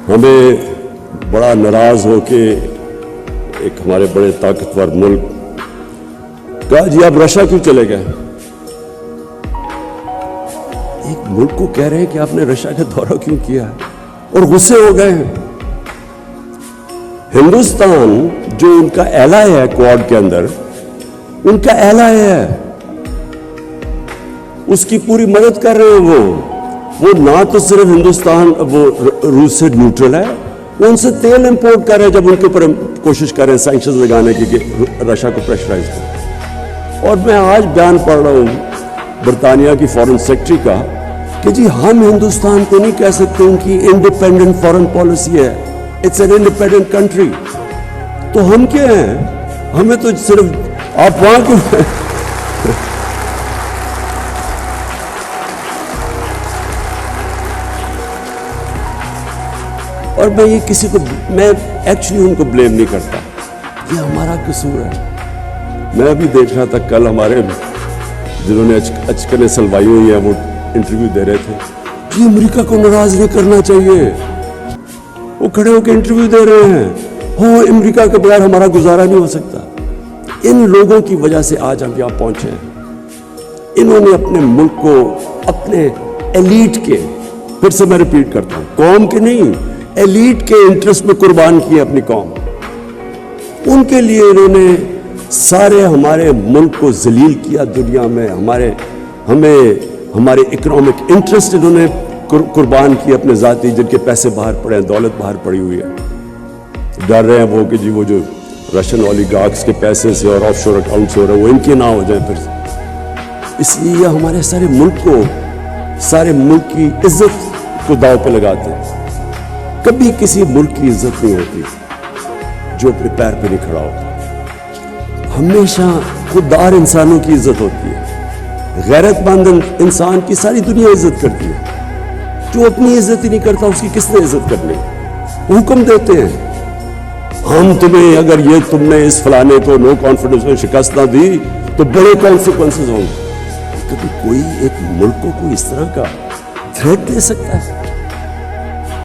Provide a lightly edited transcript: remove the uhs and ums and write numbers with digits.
ہمیں بڑا ناراض ہو کے ایک ہمارے بڑے طاقتور ملک کہا جی آپ رشیا کیوں چلے گئے؟ ایک ملک کو کہہ رہے ہیں کہ آپ نے رشیا کا دورہ کیوں کیا ہے، اور غصے ہو گئے ہیں۔ ہندوستان جو ان کا ایلائی ہے کوڈ کے اندر، ان کا ایلائی ہے، اس کی پوری مدد کر رہے ہیں وہ نہ تو صرف ہندوستان وہ روس سے نیوٹرل ہے، وہ ان سے تیل امپورٹ کر رہے ہیں، جب ان کے اوپر کوشش کر رہے ہیں سینکشنز لگانے کی کہ رشیا کو پریشرائز کریں۔ اور میں آج بیان پڑھ رہا ہوں برطانیہ کی فارن سیکرٹری کا کہ جی ہم ہندوستان کو نہیں کہہ سکتے ان کی انڈیپینڈنٹ فارن پالیسی ہے، اٹس این انڈیپینڈنٹ کنٹری، تو ہم کیا ہیں؟ ہمیں تو صرف آپ وہاں کیوں اور میں یہ کسی کو میں ایکچولی ان کو بلیم نہیں کرتا، یہ ہمارا قصور ہے۔ میں ابھی دیکھ رہا تھا کل ہمارے جنہوں نے اچکنے سلوائی ہوئی ہیں وہ انٹرویو دے رہے تھے، جی امریکہ کو ناراض نہیں کرنا چاہیے، وہ کھڑے ہو کے انٹرویو دے رہے ہیں، ہاں امریکہ کے بغیر ہمارا گزارا نہیں ہو سکتا۔ ان لوگوں کی وجہ سے آج ہم یہاں پہنچے ہیں۔ انہوں نے اپنے ملک کو اپنے ایلیٹ کے، پھر سے میں ریپیٹ کرتا ہوں، قوم کے نہیں، ایلیٹ کے انٹرسٹ میں قربان کی اپنی قوم۔ ان کے لیے انہوں نے سارے ہمارے ملک کو ذلیل کیا دنیا میں، ہمارے اکنامک انٹرسٹ انہوں نے قربان کیے اپنے ذاتی، جن کے پیسے باہر پڑے ہیں، دولت باہر پڑی ہوئی ہے۔ ڈر رہے ہیں وہ کہ جی وہ جو رشین اولیگارکس کے پیسے سے اور آف شور اکاؤنٹس ہو رہے ہیں وہ ان کے نہ ہو جائیں پھر۔ اس لیے یہ ہمارے سارے ملک کی عزت کو داؤ پہ لگاتے ہیں۔ کبھی کسی ملک کی عزت نہیں ہوتی جو اپنے پیر پہ نہیں کھڑا ہوتا، ہمیشہ خوددار انسانوں کی عزت ہوتی ہے۔ غیرت مند انسان کی ساری دنیا عزت کرتی ہے، جو اپنی عزت ہی نہیں کرتا اس کی کس نے عزت کرنی؟ حکم دیتے ہیں ہم تمہیں، اگر یہ تم نے اس فلانے کو نو کانفیڈنس میں شکست نہ دی تو بڑے کانسیکوینسز ہوں گے۔ کبھی کوئی ایک ملک کو کوئی اس طرح کا تھریٹ دے سکتا ہے؟